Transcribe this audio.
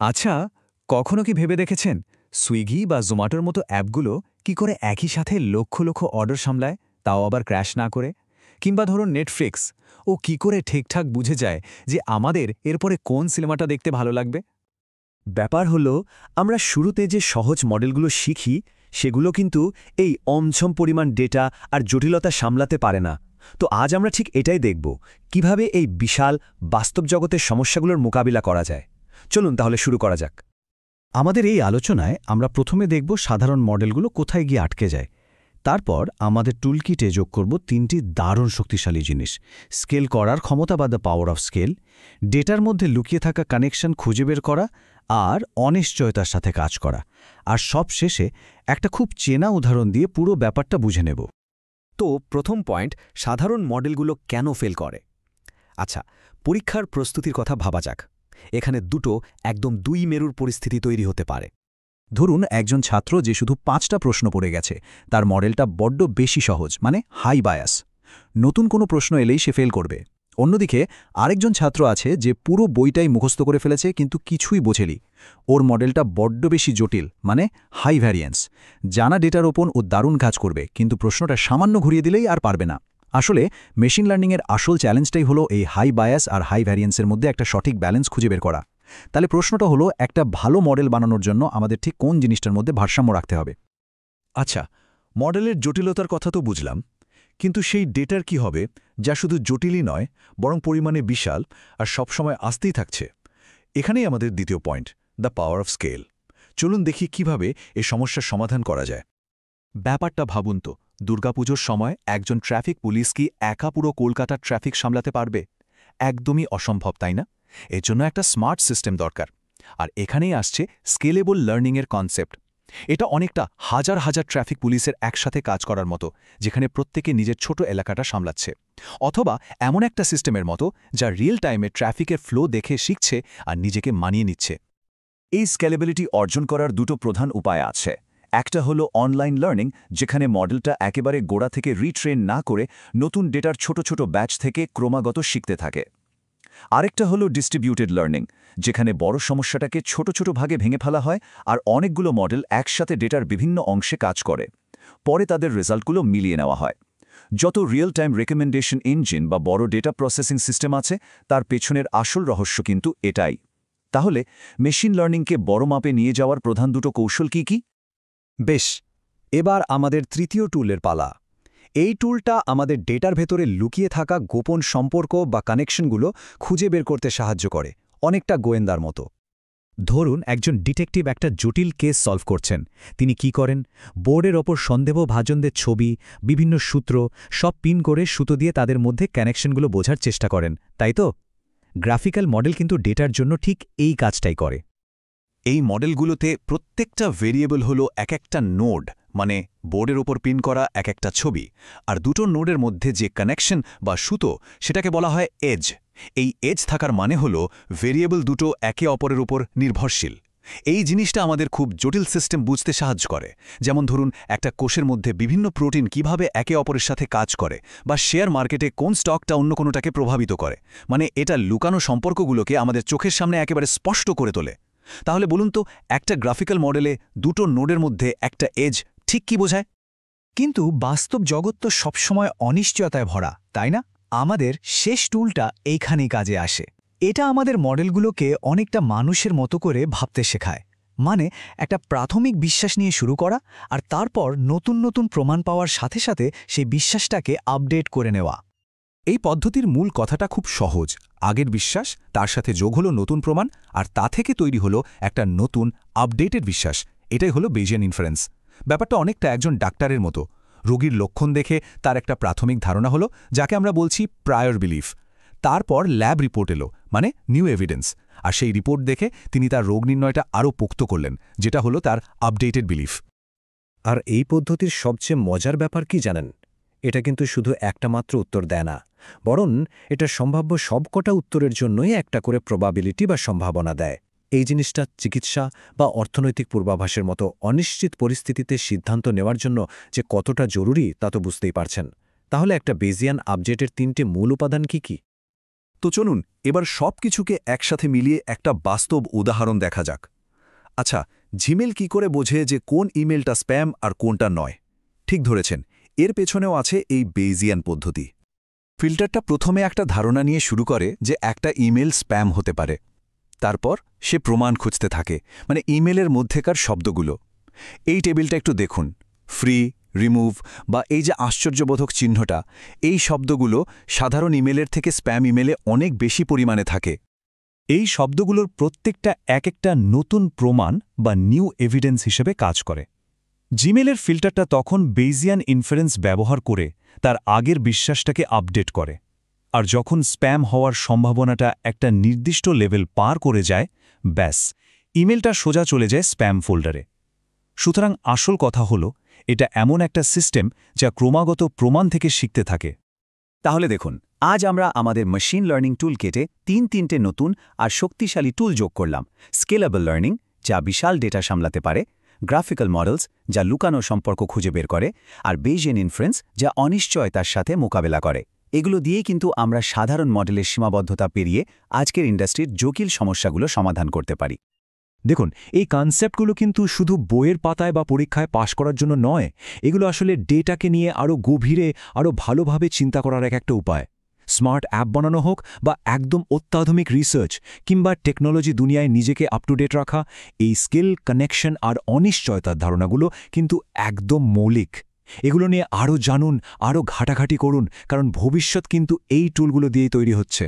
আচ্ছা, কখনো কি ভেবে দেখেছেন সুইগি বা জোম্যাটোর মতো অ্যাপগুলো কি করে একই সাথে লক্ষ লক্ষ অর্ডার সামলায়, তাও আবার ক্র্যাশ না করে? কিংবা ধরুন নেটফ্লিক্স, ও কি করে ঠিকঠাক বুঝে যায় যে আমাদের এরপরে কোন সিনেমাটা দেখতে ভালো লাগবে? ব্যাপার হলো, আমরা শুরুতে যে সহজ মডেলগুলো শিখি সেগুলো কিন্তু এই অমছম পরিমাণ ডেটা আর জটিলতা সামলাতে পারে না। তো আজ আমরা ঠিক এটাই দেখব, কিভাবে এই বিশাল বাস্তব জগতের সমস্যাগুলোর মোকাবিলা করা যায়। চলুন তাহলে শুরু করা যাক। আমাদের এই আলোচনায় আমরা প্রথমে দেখব সাধারণ মডেলগুলো কোথায় গিয়ে আটকে যায়। তারপর আমাদের টুলকিটে যোগ করব তিনটি দারুণ শক্তিশালী জিনিস: স্কেল করার ক্ষমতা বা দ্য পাওয়ার অফ স্কেল, ডেটার মধ্যে লুকিয়ে থাকা কানেকশন খুঁজে বের করা, আর অনিশ্চয়তার সাথে কাজ করা। আর সব শেষে একটা খুব চেনা উদাহরণ দিয়ে পুরো ব্যাপারটা বুঝে নেব। তো প্রথম পয়েন্ট, সাধারণ মডেলগুলো কেন ফেল করে। আচ্ছা, পরীক্ষার প্রস্তুতির কথা ভাবা যাক। এখানে দুটো একদম দুই মেরুর পরিস্থিতি তৈরি হতে পারে। ধরুন একজন ছাত্র যে শুধু 5টা প্রশ্ন পড়ে গেছে, তার মডেলটা বড্ড বেশি সহজ, মানে হাই বায়াস। নতুন কোনো প্রশ্ন এলেই সে ফেল করবে। অন্যদিকে আরেকজন ছাত্র আছে যে পুরো বইটাই মুখস্থ করে ফেলেছে কিন্তু কিছুই বোঝেনি। ওর মডেলটা বড্ড বেশি জটিল, মানে হাই ভ্যারিয়েন্স। জানা ডেটার ওপর ও দারুণ কাজ করবে, কিন্তু প্রশ্নটা সামান্য ঘুরিয়ে দিলেই আর পারবে না। আসলে মেশিন লার্নিংয়ের আসল চ্যালেঞ্জটাই হলো এই হাই বায়াস আর হাই ভ্যারিয়েন্সের মধ্যে একটা সঠিক ব্যালেন্স খুঁজে বের করা। তাহলে প্রশ্নটা হলো, একটা ভালো মডেল বানানোর জন্য আমাদের ঠিক কোন জিনিসটার মধ্যে ভারসাম্য রাখতে হবে? আচ্ছা, মডেলের জটিলতার কথা তো বুঝলাম, কিন্তু সেই ডেটার কি হবে যা শুধু জটিলই নয়, বরং পরিমাণে বিশাল আর সবসময় আসতেই থাকছে? এখানেই আমাদের দ্বিতীয় point, the power of scale. চলুন দেখি কিভাবে এ সমস্যার সমাধান করা যায়। ব্যাপারটা ভাবুন তো, দুর্গাপুজোর সময় একজন ট্রাফিক পুলিশ কি একা পুরো কলকাতার ট্রাফিক সামলাতে পারবে? একদমই অসম্ভব, তাই না? এর জন্য একটা স্মার্ট সিস্টেম দরকার। আর এখানেই আসছে স্কেলেবল লার্নিংয়ের কনসেপ্ট। এটা অনেকটা হাজার হাজার ট্রাফিক পুলিশের একসাথে কাজ করার মতো, যেখানে প্রত্যেকে নিজের ছোট এলাকাটা সামলাচ্ছে। অথবা এমন একটা সিস্টেমের মতো যা রিয়েল টাইমে ট্রাফিকের ফ্লো দেখে শিখছে আর নিজেকে মানিয়ে নিচ্ছে। এই স্কেলেবিলিটি অর্জন করার দুটো প্রধান উপায় আছে। একটা হলো অনলাইন লার্নিং, যেখানে মডেলটা একেবারে গোড়া থেকে রিট্রেন না করে নতুন ডেটার ছোট ছোট ব্যাচ থেকে ক্রমাগত শিখতে থাকে। আরেকটা হলো ডিস্ট্রিবিউটেড লার্নিং, যেখানে বড় সমস্যাটাকে ছোট ছোট ভাগে ভেঙে ফেলা হয় আর অনেকগুলো মডেল একসাথে ডেটার বিভিন্ন অংশে কাজ করে। পরে তাদের রেজাল্টগুলো মিলিয়ে নেওয়া হয়। যত রিয়েল টাইম রেকমেন্ডেশন ইঞ্জিন বা বড় ডেটা প্রসেসিং সিস্টেম আছে, তার পেছনের আসল রহস্য কিন্তু এটাই। তাহলে মেশিন লার্নিংকে বড় মাপে নিয়ে যাওয়ার প্রধান দুটো কৌশল কি কি? বেশ, এবার আমাদের তৃতীয় টুলের পালা। এই টুলটা আমাদের ডেটার ভেতরে লুকিয়ে থাকা গোপন সম্পর্ক বা কানেকশনগুলো খুঁজে বের করতে সাহায্য করে, অনেকটা গোয়েন্দার মতো। ধরুন একজন ডিটেকটিভ একটা জটিল কেস সলভ করছেন। তিনি কি করেন? বোর্ডের ওপর সন্দেহভাজনদের ছবি, বিভিন্ন সূত্র সব পিন করে সুতো দিয়ে তাদের মধ্যে কানেকশনগুলো বোঝার চেষ্টা করেন, তাই তো? গ্রাফিক্যাল মডেল কিন্তু ডেটার জন্য ঠিক এই কাজটাই করে। এই মডেলগুলোতে প্রত্যেকটা ভেরিয়েবল হলো এক একটা নোড, মানে বোর্ডের ওপর পিন করা এক একটা ছবি। আর দুটো নোডের মধ্যে যে কানেকশন বা সুতো, সেটাকে বলা হয় এজ। এই এজ থাকার মানে হলো ভেরিয়েবল দুটো একে অপরের উপর নির্ভরশীল। এই জিনিসটা আমাদের খুব জটিল সিস্টেম বুঝতে সাহায্য করে। যেমন ধরুন, একটা কোষের মধ্যে বিভিন্ন প্রোটিন কিভাবে একে অপরের সাথে কাজ করে, বা শেয়ার মার্কেটে কোন স্টকটা অন্য কোনোটাকে প্রভাবিত করে। মানে এটা লুকানো সম্পর্কগুলোকে আমাদের চোখের সামনে একেবারে স্পষ্ট করে তোলে। তাহলে বলুন তো, একটা গ্রাফিক্যাল মডেলে দুটো নোডের মধ্যে একটা এজ ঠিক কি বোঝায়? কিন্তু বাস্তব জগৎ তো সবসময় অনিশ্চয়তায় ভরা, তাই না? আমাদের শেষ টুলটা এইখানেই কাজে আসে। এটা আমাদের মডেলগুলোকে অনেকটা মানুষের মতো করে ভাবতে শেখায়। মানে একটা প্রাথমিক বিশ্বাস নিয়ে শুরু করা, আর তারপর নতুন নতুন প্রমাণ পাওয়ার সাথে সাথে সেই বিশ্বাসটাকে আপডেট করে নেওয়া। এই পদ্ধতির মূল কথাটা খুব সহজ। আগের বিশ্বাস, তার সাথে যোগ হলো নতুন প্রমাণ, আর তা থেকে তৈরি হলো একটা নতুন আপডেটেড বিশ্বাস। এটাই হলো বেজিয়ান ইনফারেন্স। ব্যাপারটা অনেকটা একজন ডাক্তারের মতো। রোগীর লক্ষণ দেখে তার একটা প্রাথমিক ধারণা হলো, যাকে আমরা বলছি প্রায়র বিলিফ। তারপর ল্যাব রিপোর্ট এলো, মানে নিউ এভিডেন্স। আর সেই রিপোর্ট দেখে তিনি তার রোগ নির্ণয়টা আরও পোক্ত করলেন, যেটা হলো তার আপডেটেড বিলিফ। আর এই পদ্ধতির সবচেয়ে মজার ব্যাপার কি জানেন? এটা কিন্তু শুধু একটা মাত্র উত্তর দেয় না, বরং এটা সম্ভাব্য সবকটা উত্তরের জন্যই একটা করে প্রবাবিলিটি বা সম্ভাবনা দেয়। এই জিনিসটা চিকিৎসা বা অর্থনৈতিক পূর্বাভাসের মতো অনিশ্চিত পরিস্থিতিতে সিদ্ধান্ত নেওয়ার জন্য যে কতটা জরুরি তা তো বুঝতেই পারছেন। তাহলে একটা বেজিয়ান আপডেটের তিনটে মূল উপাদান কি কি? তো চলুন এবার সব কিছুকে একসাথে মিলিয়ে একটা বাস্তব উদাহরণ দেখা যাক। আচ্ছা, জিমেল কি করে বোঝে যে কোন ইমেলটা স্প্যাম আর কোনটা নয়? ঠিক ধরেছেন, এর পেছনেও আছে এই বেইজিয়ান পদ্ধতি। ফিল্টারটা প্রথমে একটা ধারণা নিয়ে শুরু করে যে একটা ইমেল স্প্যাম হতে পারে। তারপর সে প্রমাণ খুঁজতে থাকে, মানে ইমেলের মধ্যেকার শব্দগুলো। এই টেবিলটা একটু দেখুন, ফ্রি, রিমুভ বা এই যে আশ্চর্যবোধক চিহ্নটা, এই শব্দগুলো সাধারণ ইমেলের থেকে স্প্যাম ইমেলে অনেক বেশি পরিমাণে থাকে। এই শব্দগুলোর প্রত্যেকটা এক একটা নতুন প্রমাণ বা নিউ এভিডেন্স হিসেবে কাজ করে। জিমেলের ফিল্টারটা তখন বেইজিয়ান ইনফারেন্স ব্যবহার করে তার আগের বিশ্বাসটাকে আপডেট করে। আর যখন স্প্যাম হওয়ার সম্ভাবনাটা একটা নির্দিষ্ট লেভেল পার করে যায়, ব্যাস, ইমেলটা সোজা চলে যায় স্প্যাম ফোল্ডারে। সুতরাং আসল কথা হলো, এটা এমন একটা সিস্টেম যা ক্রমাগত প্রমাণ থেকে শিখতে থাকে। তাহলে দেখুন, আজ আমরা আমাদের মেশিন লার্নিং টুল কেটে তিনটে নতুন আর শক্তিশালী টুল যোগ করলাম। স্কেলেবল লার্নিং, যা বিশাল ডেটা সামলাতে পারে; গ্রাফিক্যাল মডেলস, যা লুকানো সম্পর্ক খুঁজে বের করে; আর বেইজিয়ান ইনফারেন্স, যা অনিশ্চয়তার সাথে মোকাবেলা করে। এগুলো দিয়েই কিন্তু আমরা সাধারণ মডেলের সীমাবদ্ধতা পেরিয়ে আজকের ইন্ডাস্ট্রির জটিল সমস্যাগুলো সমাধান করতে পারি। দেখুন, এই কনসেপ্টগুলো কিন্তু শুধু বইয়ের পাতায় বা পরীক্ষায় পাশ করার জন্য নয়, এগুলো আসলে ডেটাকে নিয়ে আরও গভীরে, আরও ভালোভাবে চিন্তা করার একটা উপায়। স্মার্ট অ্যাপ বানানো হোক বা একদম অত্যাধুনিক রিসার্চ কিংবা টেকনোলজি দুনিয়ায় নিজেকে আপ টু ডেট রাখা, এই স্কিল, কানেকশন আর অনিশ্চয়তার ধারণাগুলো কিন্তু একদম মৌলিক। এগুলো নিয়ে আরও জানুন, আরও ঘাটাঘাটি করুন, কারণ ভবিষ্যৎ কিন্তু এই টুলগুলো দিয়েই তৈরি হচ্ছে।